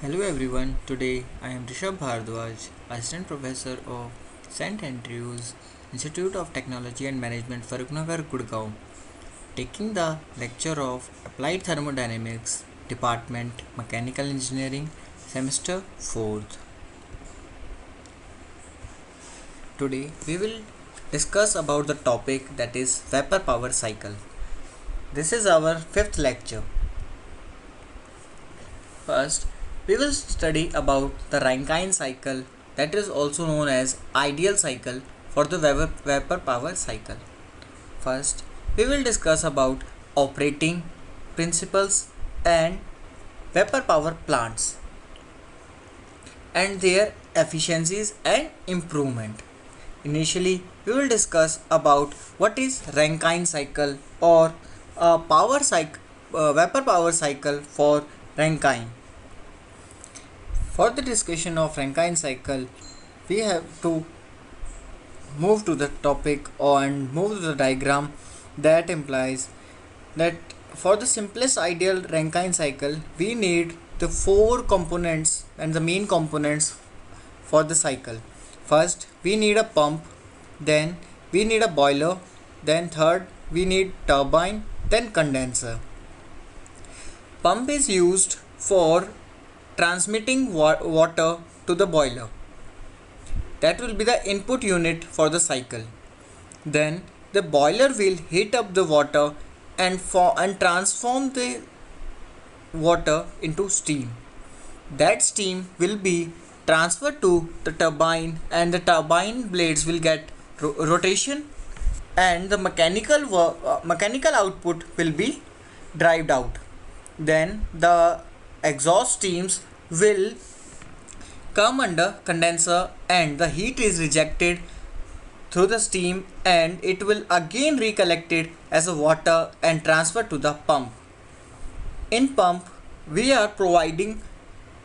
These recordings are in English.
Hello everyone, today I am Rishabh Bhardwaj, Assistant Professor of St. Andrews Institute of Technology and Management, Farrukhnagar, Gurgaon, taking the lecture of Applied Thermodynamics, Department Mechanical Engineering, Semester 4th. Today we will discuss about the topic that is vapor power cycle. This is our 5th lecture. First, we will study about the Rankine cycle, that is also known as ideal cycle for the vapor power cycle. First, we will discuss about operating principles and vapor power plants and their efficiencies and improvement. Initially, we will discuss about what is Rankine cycle or vapor power cycle for Rankine. For the discussion of Rankine cycle, we have to move to the topic and move to the diagram that implies that for the simplest ideal Rankine cycle, we need the four components and the main components for the cycle. First, we need a pump, then we need a boiler, then third, we need turbine, then condenser. Pump is used for transmitting water to the boiler. That will be the input unit for the cycle. Then the boiler will heat up the water and transform the water into steam. That steam will be transferred to the turbine and the turbine blades will get rotation and the mechanical output will be derived out. Then the exhaust steams will come under condenser and the heat is rejected through the steam and it will again recollected as a water and transferred to the pump. In pump, we are providing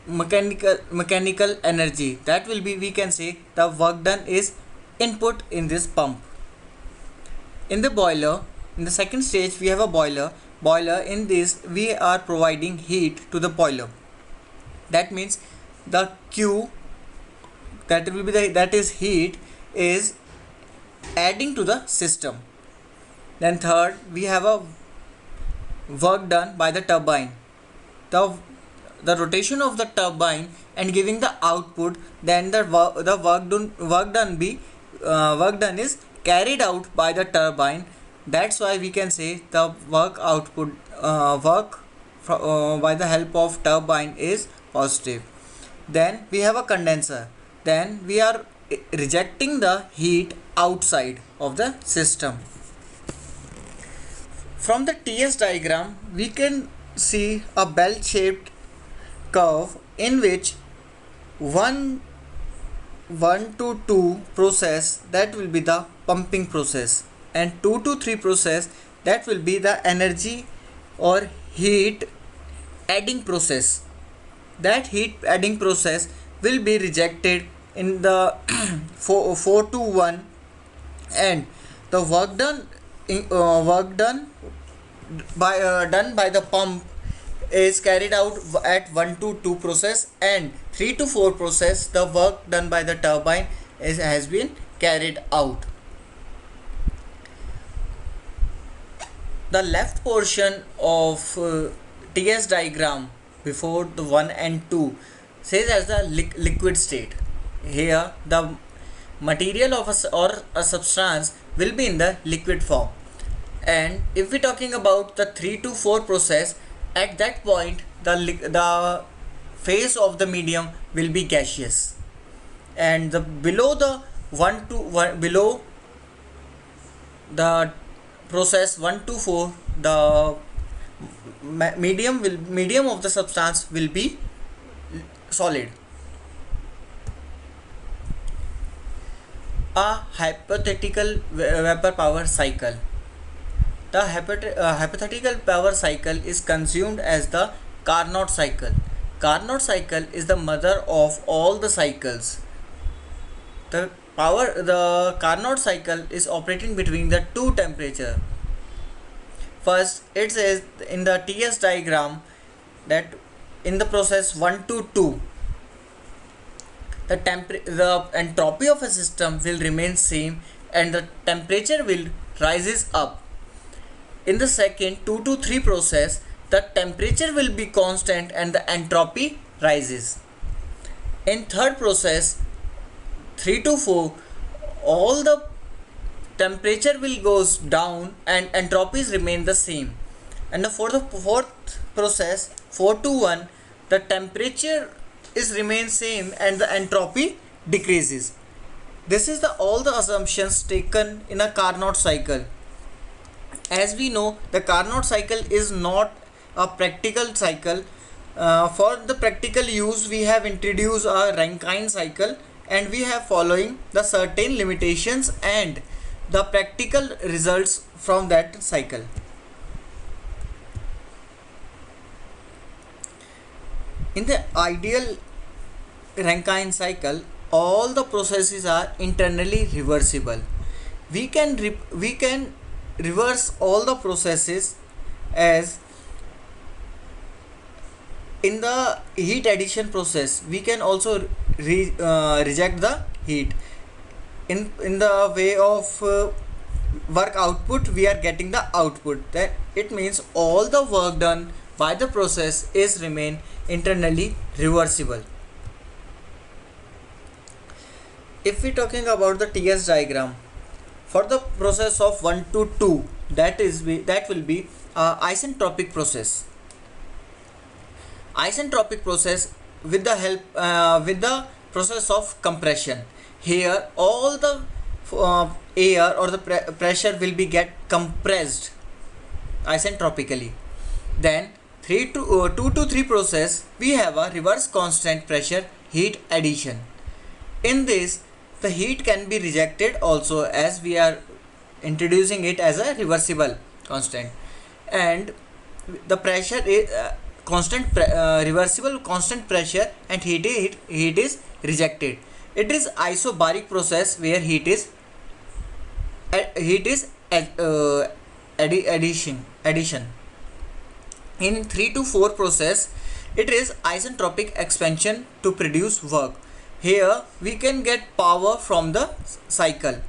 mechanical energy. That will be, we can say, the work done is input in this pump. In the boiler, in the second stage, we have a boiler. In this, we are providing heat to the boiler. That means the Q, that will be that is heat, is adding to the system. Then third, we have a work done by the turbine. The rotation of the turbine and giving the output, then the work done is carried out by the turbine. That's why we can say the work output by the help of turbine is positive. Then we have a condenser. Then we are rejecting the heat outside of the system. From the TS diagram, we can see a bell-shaped curve in which 1 to 2 process, that will be the pumping process, and 2 to 3 process, that will be the energy or heat adding process. That heat adding process will be rejected in the 4 to 1 and the work done by the pump is carried out at 1 to 2 process, and 3 to 4 process the work done by the turbine has been carried out. The left portion of TS diagram before the 1 and 2 says as the liquid state. Here the material of a substance will be in the liquid form, and if we are talking about the 3 to 4 process, at that point the phase of the medium will be gaseous, and below the 1 to 1, below the process 1 to 4, the medium of the substance will be solid. A hypothetical vapor power cycle. The hypothetical power cycle is consumed as the Carnot cycle. Carnot cycle is the mother of all the cycles. The Carnot cycle is operating between the two temperature. First, it says in the TS diagram that in the process 1 to 2, the entropy of a system will remain same and the temperature will rises up. In the second 2 to 3 process, the temperature will be constant and the entropy rises. In third process 3 to 4, all the temperature will goes down and entropies remain the same. And for the fourth process 4 to 1, the temperature is remain same and the entropy decreases. This is the all the assumptions taken in a Carnot cycle. As we know, the Carnot cycle is not a practical cycle. For the practical use, we have introduced a Rankine cycle, and we have following the certain limitations and the practical results from that cycle. In the ideal Rankine cycle, all the processes are internally reversible. We can reverse all the processes as in the heat addition process. We can also reject the heat in the way of work output. We are getting the output, that it means all the work done by the process is remain internally reversible. If we talking about the TS diagram for the process of 1 to 2, that will be isentropic process. Isentropic process with the help with the process of compression. Here all the air or the pressure will be get compressed isentropically. Then 2 to 3 process, we have a reverse constant pressure heat addition. In this, the heat can be rejected also, as we are introducing it as a reversible constant, and the pressure is reversible constant pressure, and heat is rejected. It is isobaric process where heat is addition. In 3 to 4 process, it is isentropic expansion to produce work. Here we can get power from the cycle.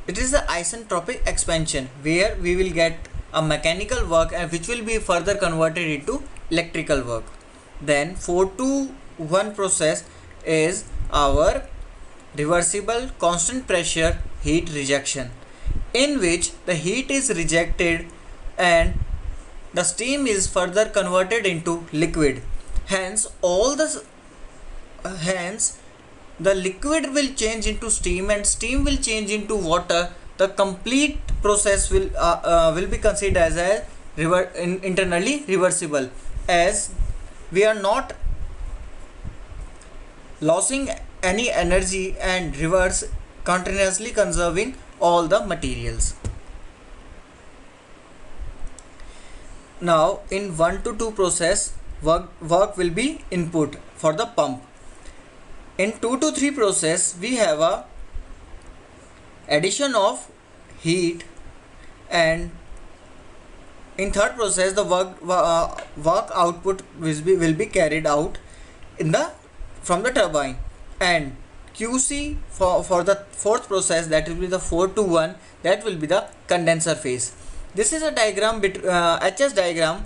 It is the isentropic expansion where we will get a mechanical work and which will be further converted into electrical work. Then 4 to 1 process is our reversible constant pressure heat rejection, in which the heat is rejected and the steam is further converted into liquid. Hence the liquid will change into steam and steam will change into water. The complete process will be considered as a internally reversible, as we are not losing any energy and reverse continuously conserving all the materials. Now in 1 to 2 process, work will be input for the pump. In 2 to 3 process, we have a addition of heat, and in third process the work output will be carried out from the turbine. And QC for the fourth process, that will be the 4 to 1, that will be the condenser phase. This is a diagram HS diagram,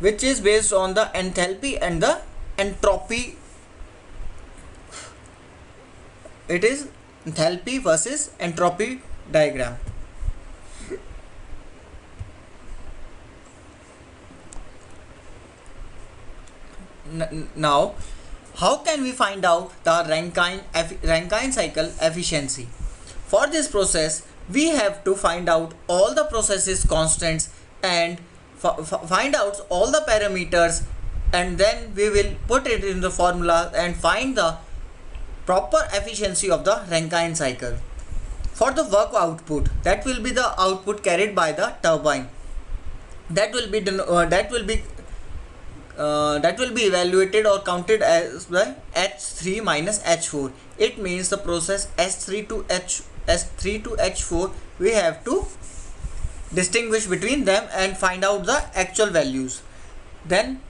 which is based on the enthalpy and the entropy. It is enthalpy versus entropy diagram. Now, how can we find out the Rankine cycle efficiency? For this process, we have to find out all the processes constants and find out all the parameters, and then we will put it in the formula and find the proper efficiency of the Rankine cycle. For the work output, that will be the output carried by the turbine. That will be evaluated or counted as the H3 minus H4. It means the process S3 to H4, we have to distinguish between them and find out the actual values. Then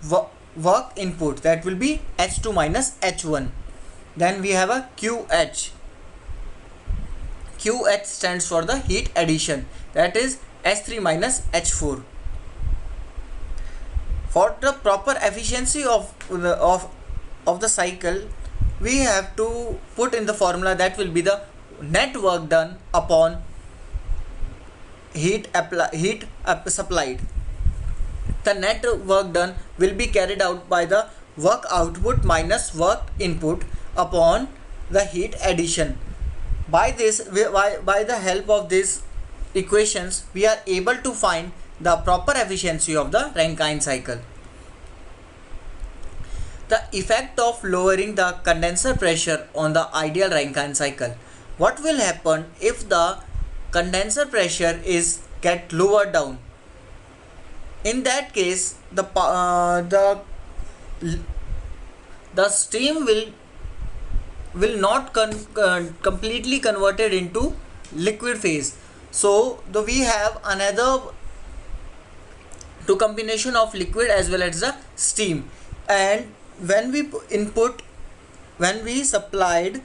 work input, that will be H2 minus H1. Then we have a QH. QH stands for the heat addition, that is H3 minus H4. For the proper efficiency of the cycle, we have to put in the formula, that will be the net work done upon heat supplied. The net work done will be carried out by the work output minus work input upon the heat addition. By the help of these equations, we are able to find the proper efficiency of the Rankine cycle. The effect of lowering the condenser pressure on the ideal Rankine cycle. What will happen if the condenser pressure is get lowered down? In that case, the steam will not completely converted into liquid phase. So we have another two combination of liquid as well as the steam, and when we supplied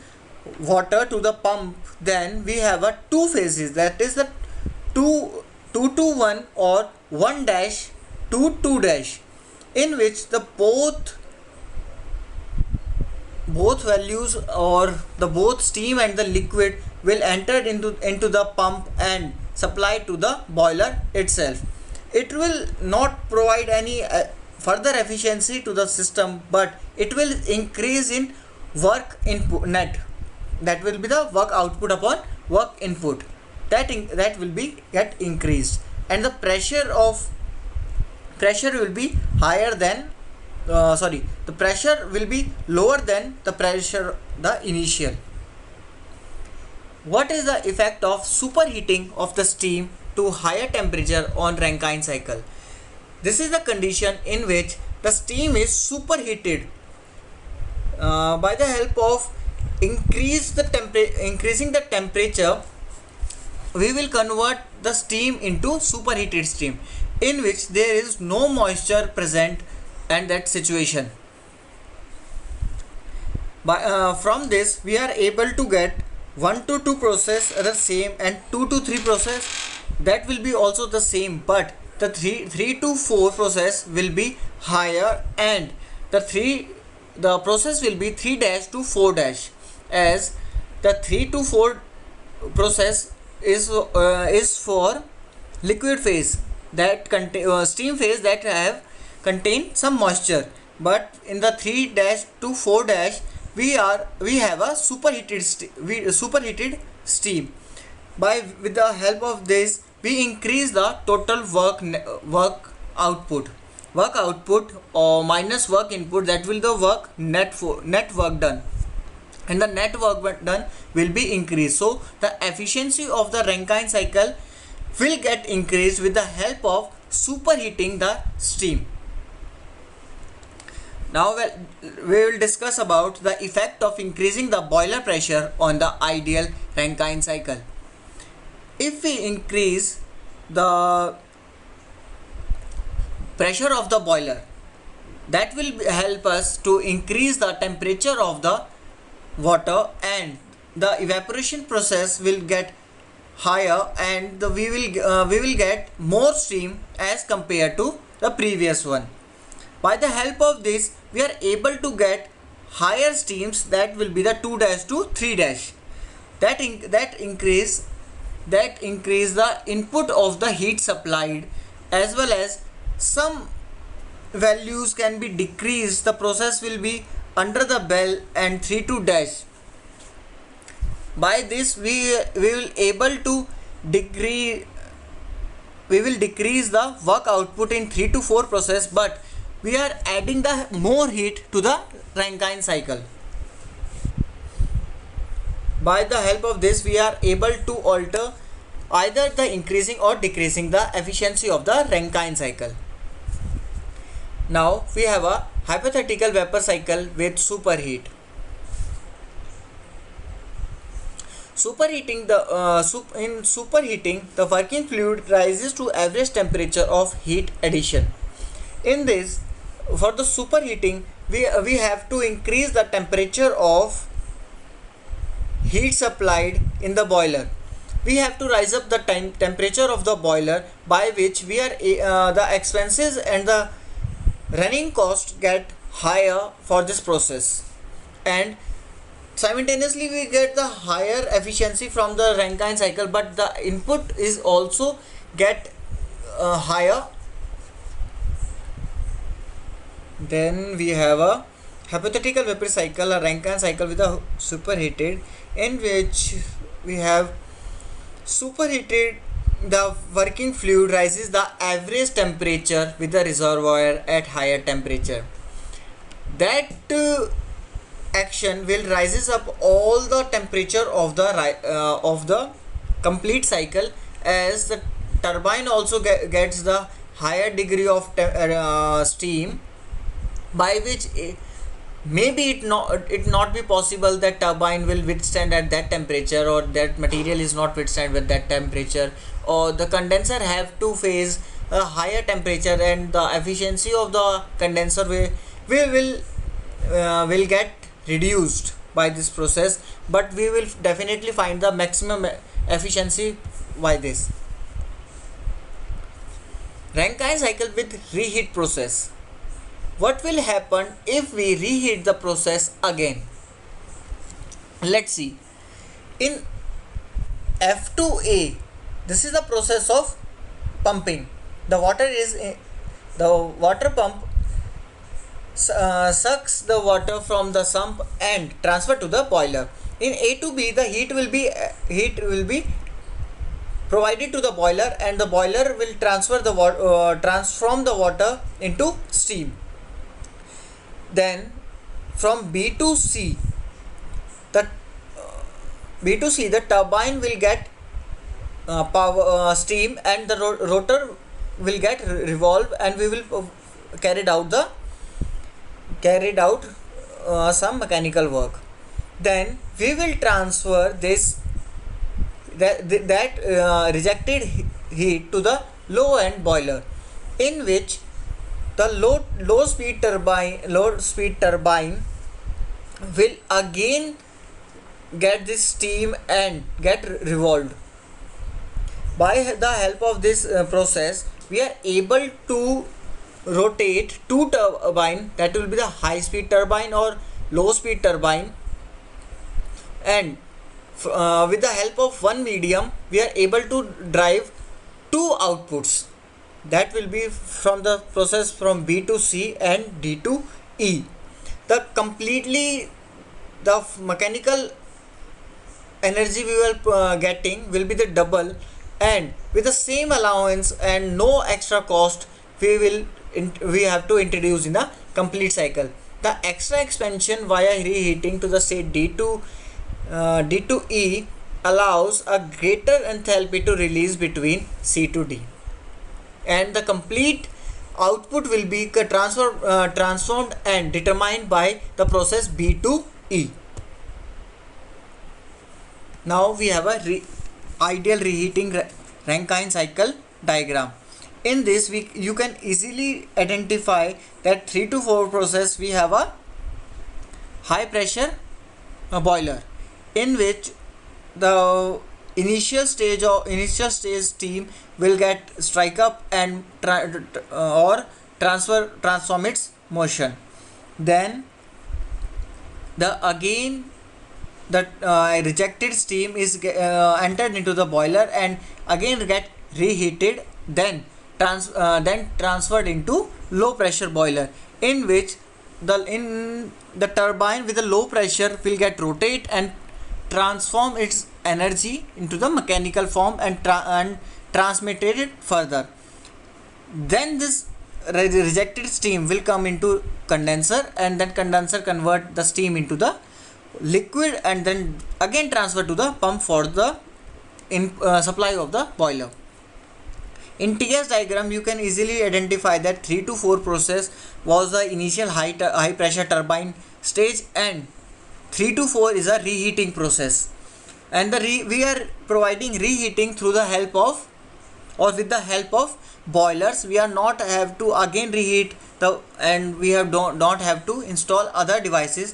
water to the pump, then we have a two phases, that is the 2 to 1 or 1 dash 2 2 dash, in which the both values or the both steam and the liquid will enter into the pump and supply to the boiler itself. It will not provide any further efficiency to the system, but it will increase in work input net, that will be the work output upon work input, that will be get increased, and the pressure will be higher than the pressure will be lower than the initial. What is the effect of superheating of the steam to higher temperature on Rankine cycle? This is the condition in which the steam is superheated. By the help of increasing the temperature, we will convert the steam into superheated steam, in which there is no moisture present and that situation. From this, we are able to get 1 to 2 process are the same, and 2 to 3 process, that will be also the same, but the 3 to 4 process will be higher, and the process will be 3 dash to 4 dash, as the 3 to 4 process is for liquid phase, that contain steam phase that contain some moisture, but in the 3 dash to 4 dash we have a superheated steam. With the help of this, we increase the total work output or minus work input, that will the net work done, and the net work done will be increased. So the efficiency of the Rankine cycle will get increased with the help of superheating the steam. Now we will discuss about the effect of increasing the boiler pressure on the ideal Rankine cycle. If we increase the pressure of the boiler, that will help us to increase the temperature of the water, and the evaporation process will get higher, and we will get more steam as compared to the previous one. By the help of this, we are able to get higher steams, that will be the 2 dash to 3 dash, that increase the input of the heat supplied, as well as some values can be decreased. The process will be under the bell and 3 to dash. By this we will decrease the work output in 3 to 4 process, but we are adding the more heat to the Rankine cycle. By the help of this, we are able to alter either the increasing or decreasing the efficiency of the Rankine cycle. Now we have a hypothetical vapor cycle with superheat. In superheating, the working fluid rises to average temperature of heat addition. In this, for the superheating, we have to increase the temperature of heat supplied in the boiler. We have to rise up the temperature of the boiler, by which we are the expenses and the running cost get higher for this process, and simultaneously we get the higher efficiency from the Rankine cycle, but the input is also get higher. Then we have a hypothetical vapor cycle, a Rankine cycle with a superheated, in which we have superheated, the working fluid rises the average temperature with the reservoir at higher temperature. That action will rises up all the temperature of the complete cycle, as the turbine also gets the higher degree of steam, by which maybe it not be possible that turbine will withstand at that temperature, or that material is not withstand with that temperature, or the condenser have to face a higher temperature, and the efficiency of the condenser will get reduced by this process, but we will definitely find the maximum efficiency by this. Rankine cycle with reheat process. What will happen if we reheat the process again? Let's see. In F2A, this is the process of pumping. The water pump sucks the water from the sump and transfer to the boiler. In A to B, the heat will be provided to the boiler, and the boiler will transform the water into steam. Then from B to C, the turbine will get power steam, and the rotor will get revolved, and we will carried out some mechanical work. Then we will transfer that rejected heat to the low end boiler, in which the low speed turbine will again get this steam and get revolved. By the help of this process, we are able to rotate two turbine, that will be the high speed turbine or low speed turbine, and with the help of one medium we are able to drive two outputs, that will be from the process from B to C and D to E. The mechanical energy we will getting will be the double, and with the same allowance and no extra cost we have to introduce in the complete cycle. The extra expansion via reheating to the state D to E allows a greater enthalpy to release between C to D, and the complete output will be transformed and determined by the process B to E. Now we have a ideal reheating Rankine cycle diagram. In this you can easily identify that 3 to 4 process we have a high pressure boiler, in which the initial stage steam will get strike up and transform its motion. Then the rejected steam is entered into the boiler and again get reheated, then transferred into low pressure boiler, in which the turbine with the low pressure will get rotate and transform its energy into the mechanical form and transmitted it further. Then this rejected steam will come into condenser, and then condenser convert the steam into the liquid, and then again transfer to the pump for the supply of the boiler. In TS diagram you can easily identify that 3 to 4 process was the initial high pressure turbine stage, and 3 to 4 is a reheating process. and we are providing reheating through the help of or with the help of boilers. We are not have to again reheat the, and we have don't have to install other devices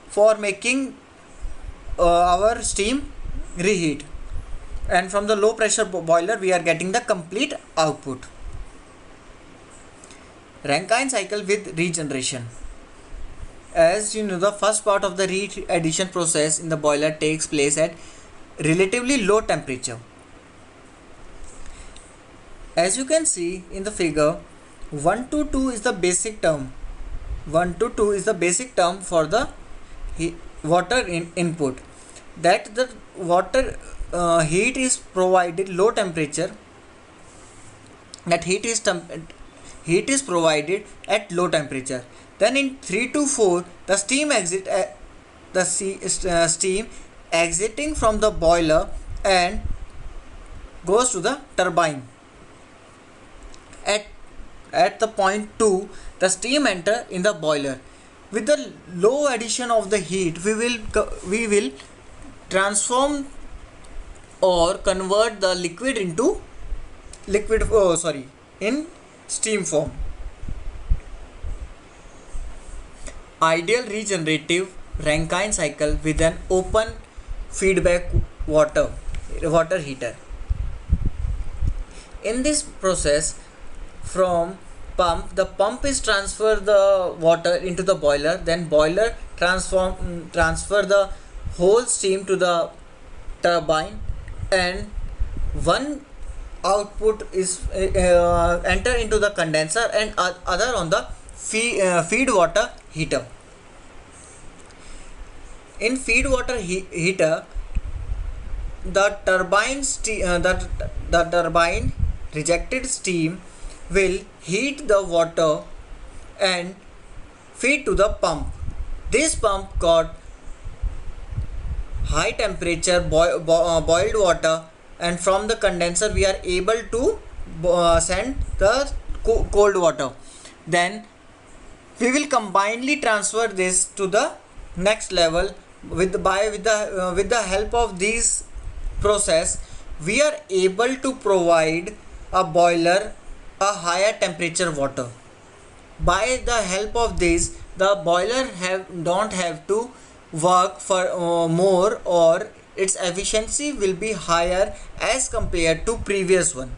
for making our steam reheat. And from the low pressure boiler we are getting the complete output. Rankine cycle with regeneration. As you know, the first part of the re-addition process in the boiler takes place at relatively low temperature. As you can see in the figure, 1 to 2 is the basic term. 1 to 2 is the basic term for the water input. That the water heat is provided low temperature. That heat is provided at low temperature. Then in 3 to 4, the steam steam exiting from the boiler and goes to the turbine. At the point 2, the steam enter in the boiler. With the low addition of the heat, we will transform or convert the liquid into in steam form. Ideal regenerative Rankine cycle with an open feedback water heater. In this process, from pump, the pump is transfer the water into the boiler, then boiler transfer the whole steam to the turbine, and one output is enter into the condenser and other on the feed water heater. In feed water heater, the turbine rejected steam will heat the water and feed to the pump. This pump got high temperature boiled water, and from the condenser we are able to send the cold water. Then we will combinedly transfer this to the next level with the help of this process. We are able to provide a boiler a higher temperature water. By the help of this, the boiler don't have to work for more, or its efficiency will be higher as compared to previous one.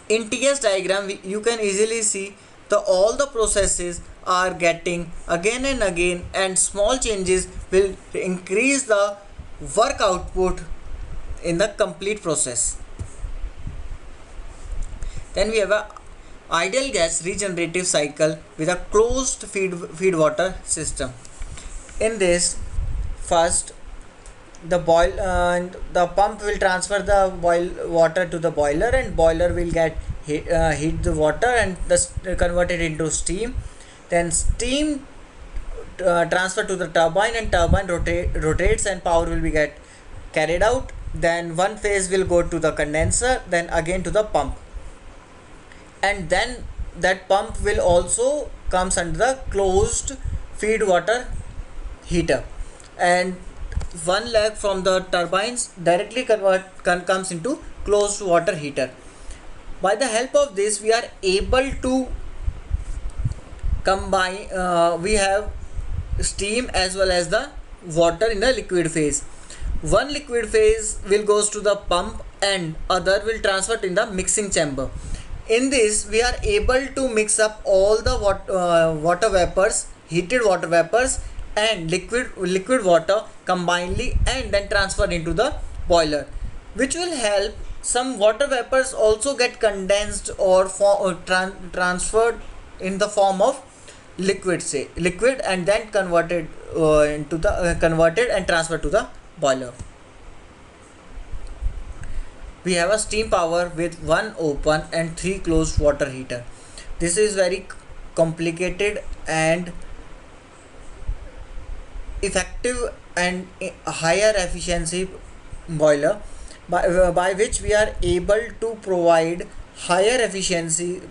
In TS diagram, you can easily see all the processes are getting again and again, and small changes will increase the work output in the complete process. Then we have a ideal gas regenerative cycle with a closed feed water system. In this, first the pump will transfer the water to the boiler, and boiler will get heat the water and convert it into steam. Then steam transfer to the turbine, and turbine rotates and power will be carried out. Then one phase will go to the condenser, then again to the pump, and then that pump will also comes under the closed feed water heater, and one leg from the turbines directly comes into closed water heater. By the help of this, we are able to combine we have steam as well as the water in the liquid phase. One liquid phase will goes to the pump and other will transfer in the mixing chamber. In this, we are able to mix up all the water vapors, heated water vapors and liquid water combinedly, and then transfer into the boiler, which will help some water vapors also get condensed or transferred in the form of liquid and then converted and transferred to the boiler. We have a steam power with one open and 3 closed water heater. This is very complicated and effective and higher efficiency boiler, by which we are able to provide higher efficiencies,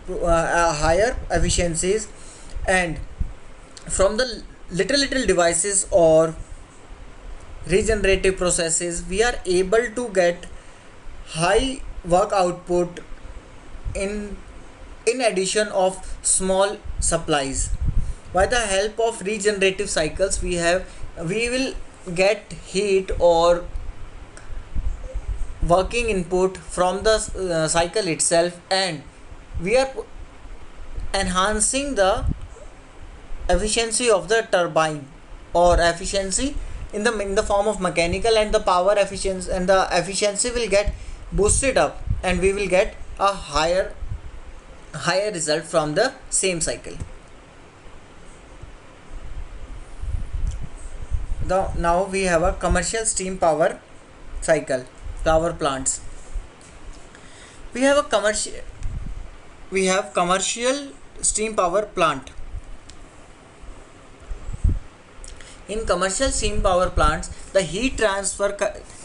and from the little devices or regenerative processes, we are able to get high work output in addition of small supplies. By the help of regenerative cycles, we will get heat or working input from the cycle itself, and we are enhancing the efficiency of the turbine, or efficiency in the form of mechanical, and the power efficiency and the efficiency will get boosted up, and we will get a higher result from the same cycle. Now we have a commercial steam power cycle, power plants. We have commercial steam power plant. In commercial steam power plants, the heat transfer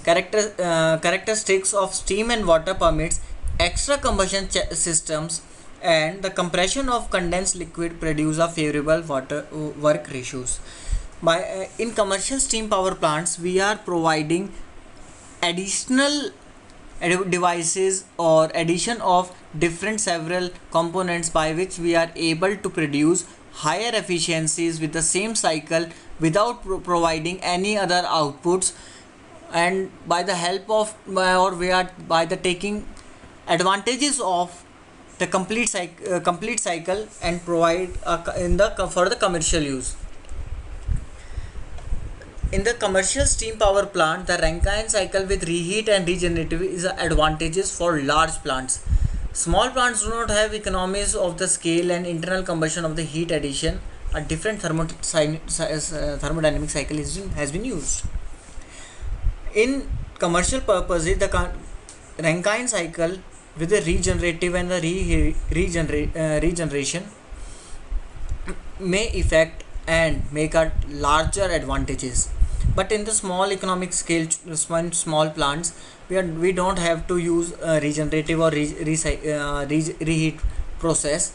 characteristics of steam and water permits extra combustion systems, and the compression of condensed liquid produce a favorable water work ratios. In commercial steam power plants, we are providing additional devices or addition of different several components by which we are able to produce higher efficiencies with the same cycle without providing any other outputs, and by the help of or we are by the taking advantages of the complete cycle, and provide for the commercial use. In the commercial steam power plant, the Rankine cycle with reheat and regenerative is advantageous for large plants. Small plants do not have economies of the scale, and internal combustion of the heat addition. A different thermodynamic cycle has been used. In commercial purposes, the Rankine cycle with the regenerative and the regeneration may affect and make a larger advantages, but in the small economic scale, small plants, we don't have to use regenerative or reheat process.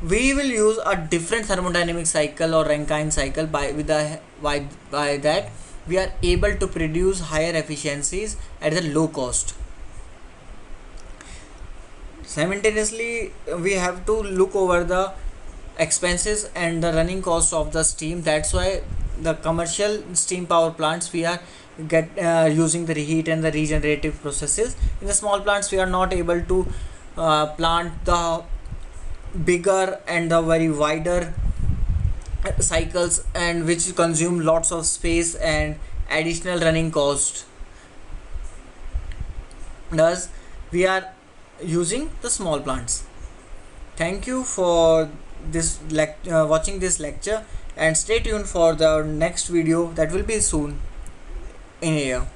We will use a different thermodynamic cycle or Rankine cycle. By that we are able to produce higher efficiencies at a low cost. Simultaneously, we have to look over the expenses and the running cost of the steam. That's why the commercial steam power plants, we are using the reheat and the regenerative processes. In the small plants, we are not able to plant the bigger and the very wider cycles, and which consume lots of space and additional running cost. Thus we are using the small plants. Thank you for watching this lecture, and stay tuned for the next video that will be soon in a year.